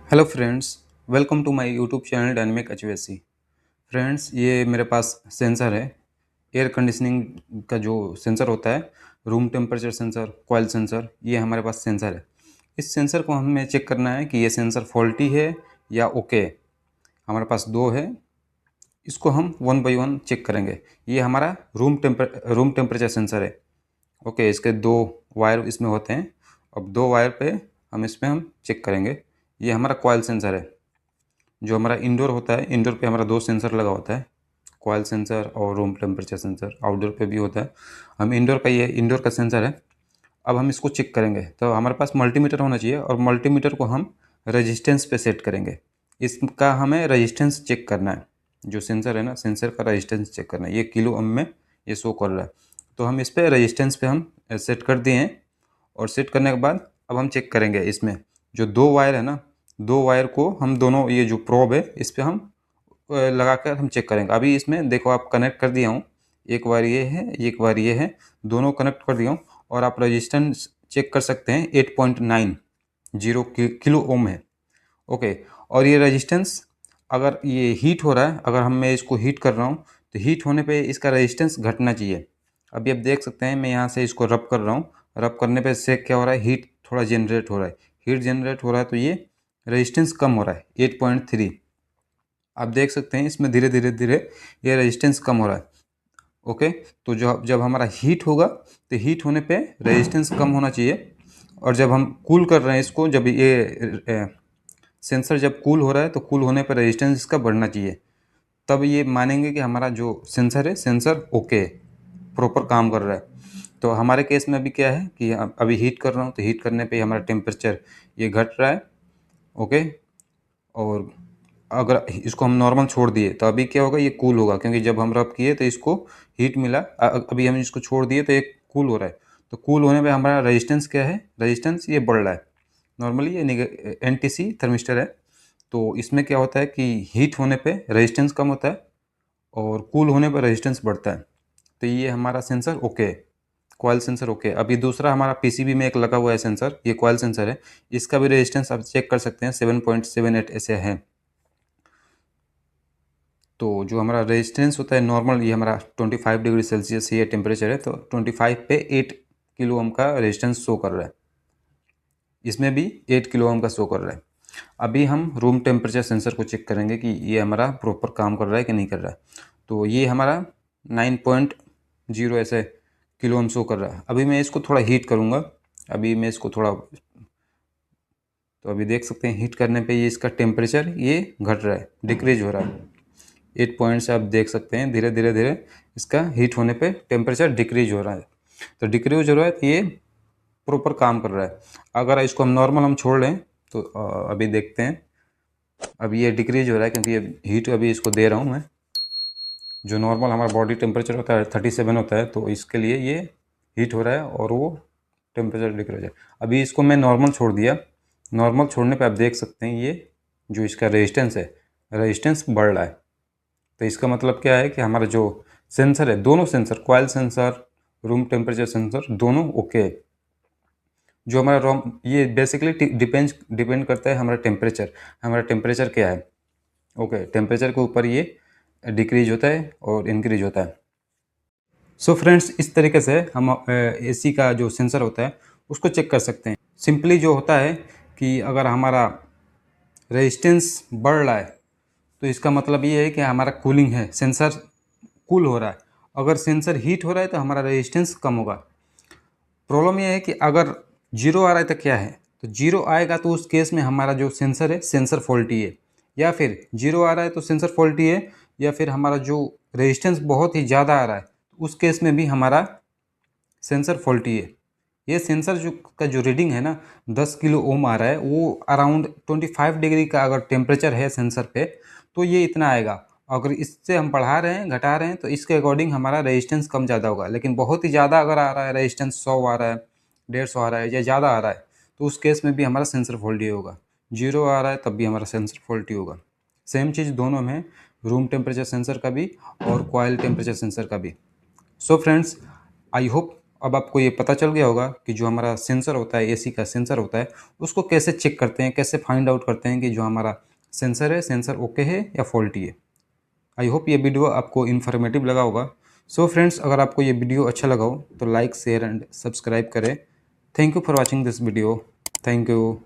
Hello friends, welcome to my YouTube channel dynamic HVAC. Friends, ये मेरे पास sensor है। एयर कंडीशनिंग का जो सेंसर होता है, room temperature sensor, coil sensor, ये हमारे पास सेंसर है। इस सेंसर को हमें चेक करना है कि ये सेंसर फॉल्टी है या ओके है। हमारे पास दो है, इसको हम वन बाई वन चेक करेंगे। ये हमारा रूम टेम्परेचर सेंसर है। ओके, इसके दो वायर इसमें होते हैं। अब दो वायर पे हम चेक करेंगे। ये हमारा कॉइल सेंसर है। जो हमारा इंडोर होता है, इंडोर पे हमारा दो सेंसर लगा होता है, कॉइल सेंसर और रूम टेम्परेचर सेंसर। आउटडोर पे भी होता है। हम इंडोर का, ये इंडोर का सेंसर है। अब हम इसको चेक करेंगे तो हमारे पास मल्टीमीटर होना चाहिए, और मल्टीमीटर को हम रेजिस्टेंस पे सेट करेंगे। इसका हमें रेजिस्टेंस चेक करना है। जो सेंसर है ना, सेंसर का रेजिस्टेंस चेक करना है। ये किलो ओम में ये शो कर रहा है, तो हम इस पर रेजिस्टेंस पे हम सेट कर दिए हैं। और सेट करने के बाद अब हम चेक करेंगे इसमें जो दो वायर है ना, दो वायर को हम दोनों, ये जो प्रोब है इस पर हम लगा कर हम चेक करेंगे। अभी इसमें देखो, आप कनेक्ट कर दिया हूँ। एक वायर ये है, एक वायर ये है, दोनों कनेक्ट कर दिया हूँ। और आप रजिस्टेंस चेक कर सकते हैं, 8.90 किलो ओम है। ओके, और ये रजिस्टेंस अगर ये हीट हो रहा है, अगर मैं इसको हीट कर रहा हूँ, तो हीट होने पे इसका रजिस्टेंस घटना चाहिए। अभी आप देख सकते हैं, मैं यहाँ से इसको रब कर रहा हूँ। रब करने पे इससे क्या हो रहा है, हीट थोड़ा जनरेट हो रहा है। हीट जनरेट हो रहा है तो ये रजिस्टेंस कम हो रहा है, 8.3। आप देख सकते हैं इसमें धीरे धीरे धीरे ये रेजिस्टेंस कम हो रहा है। ओके, तो जब हमारा हीट होगा तो हीट होने पे रेजिस्टेंस कम होना चाहिए। और जब हम कूल कर रहे हैं इसको, जब ये सेंसर जब कूल हो रहा है, तो कूल होने पर रेजिस्टेंस इसका बढ़ना चाहिए। तब ये मानेंगे कि हमारा जो सेंसर है, सेंसर ओके, प्रॉपर काम कर रहा है। तो हमारे केस में अभी क्या है कि अभी हीट कर रहा हूँ, तो हीट करने पे हमारा टेम्परेचर ये घट रहा है। ओके, और अगर इसको हम नॉर्मल छोड़ दिए तो अभी क्या होगा, ये कूल होगा, क्योंकि जब हम रब किए तो इसको हीट मिला। अभी हम इसको छोड़ दिए तो ये कूल हो रहा है। तो कूल होने पे हमारा रेजिस्टेंस क्या है, रेजिस्टेंस ये बढ़ रहा है। नॉर्मली ये एनटीसी थर्मिस्टर है। तो इसमें क्या होता है कि हीट होने पे रेजिस्टेंस कम होता है, और कूल होने पर रेजिस्टेंस बढ़ता है। तो ये हमारा सेंसर ओके है, कॉइल सेंसर ओके। अभी दूसरा हमारा पीसीबी में एक लगा हुआ है सेंसर, ये कॉइल सेंसर है। इसका भी रेजिस्टेंस आप चेक कर सकते हैं, 7.78 ऐसे है। तो जो हमारा रेजिस्टेंस होता है नॉर्मल, ये हमारा 25 डिग्री सेल्सियस ये टेम्परेचर है, तो 25 पे 8 किलो ओम का रेजिस्टेंस शो कर रहा है। इसमें भी 8 किलो ओम का शो कर रहा है। अभी हम रूम टेम्परेचर सेंसर को चेक करेंगे कि ये हमारा प्रॉपर काम कर रहा है कि नहीं कर रहा है। तो ये हमारा 9.0 ऐसे किलो ओम शो कर रहा है। अभी मैं इसको थोड़ा हीट करूँगा। अभी मैं इसको थोड़ा, तो अभी देख सकते हैं हीट करने पे ये इसका टेम्परेचर ये घट रहा है, डिक्रीज हो रहा है। 8 पॉइंट से आप देख सकते हैं धीरे धीरे धीरे इसका हीट होने पे टेम्परेचर डिक्रीज हो रहा है। तो डिक्रीज हो रहा है तो ये प्रॉपर काम कर रहा है। अगर इसको हम नॉर्मल हम छोड़ लें तो अभी देखते हैं, अभी ये डिक्रीज हो रहा है, क्योंकि ये हीट अभी इसको दे रहा हूँ मैं। जो नॉर्मल हमारा बॉडी टेम्परेचर होता है 37 होता है, तो इसके लिए ये हीट हो रहा है और वो टेम्परेचर डिक्रीज है। अभी इसको मैं नॉर्मल छोड़ दिया। नॉर्मल छोड़ने पे आप देख सकते हैं ये जो इसका रेजिस्टेंस है, रेजिस्टेंस बढ़ रहा है। तो इसका मतलब क्या है कि हमारा जो सेंसर है, दोनों sensor, coil sensor, room temperature sensor, दोनों ओके है। जो हमारा रोम, ये बेसिकली डिपेंड करता है हमारा टेम्परेचर क्या है। ओके, टेम्परेचर के ऊपर ये डिक्रीज होता है और इंक्रीज होता है। सो फ्रेंड्स, इस तरीके से हम एसी का जो सेंसर होता है उसको चेक कर सकते हैं। सिंपली जो होता है कि अगर हमारा रेजिस्टेंस बढ़ रहा है, तो इसका मतलब ये है कि हमारा कूलिंग है, सेंसर कूल हो रहा है। अगर सेंसर हीट हो रहा है तो हमारा रेजिस्टेंस कम होगा। प्रॉब्लम ये है कि अगर जीरो आ रहा है तो क्या है, तो जीरो आएगा तो उस केस में हमारा जो सेंसर है, सेंसर फॉल्टी है। या फिर जीरो आ रहा है तो सेंसर फॉल्टी है, या फिर हमारा जो रेजिस्टेंस बहुत ही ज़्यादा आ रहा है, तो उस केस में भी हमारा सेंसर फॉल्टी है। ये सेंसर जो रीडिंग है ना, 10 किलो ओम आ रहा है, वो अराउंड 25 डिग्री का अगर टेम्परेचर है सेंसर पे, तो ये इतना आएगा। अगर इससे हम बढ़ा रहे हैं, घटा रहे हैं, तो इसके अकॉर्डिंग हमारा रेजिस्टेंस कम ज़्यादा होगा। लेकिन बहुत ही ज़्यादा अगर आ रहा है, रेजिस्टेंस 100 आ रहा है, 150 आ रहा है, या ज़्यादा आ रहा है, तो उस केस में भी हमारा सेंसर फॉल्टी होगा। जीरो आ रहा है तब भी हमारा सेंसर फॉल्टी होगा। सेम चीज़ दोनों में, रूम टेम्परेचर सेंसर का भी और कॉइल टेम्परेचर सेंसर का भी। सो फ्रेंड्स, आई होप अब आपको ये पता चल गया होगा कि जो हमारा सेंसर होता है, एसी का सेंसर होता है, उसको कैसे चेक करते हैं, कैसे फाइंड आउट करते हैं कि जो हमारा सेंसर है, सेंसर ओके है या फॉल्टी है। आई होप ये वीडियो आपको इन्फॉर्मेटिव लगा होगा। सो फ्रेंड्स, अगर आपको ये वीडियो अच्छा लगा हो तो लाइक, शेयर एंड सब्सक्राइब करें। Thank you for watching this video. Thank you.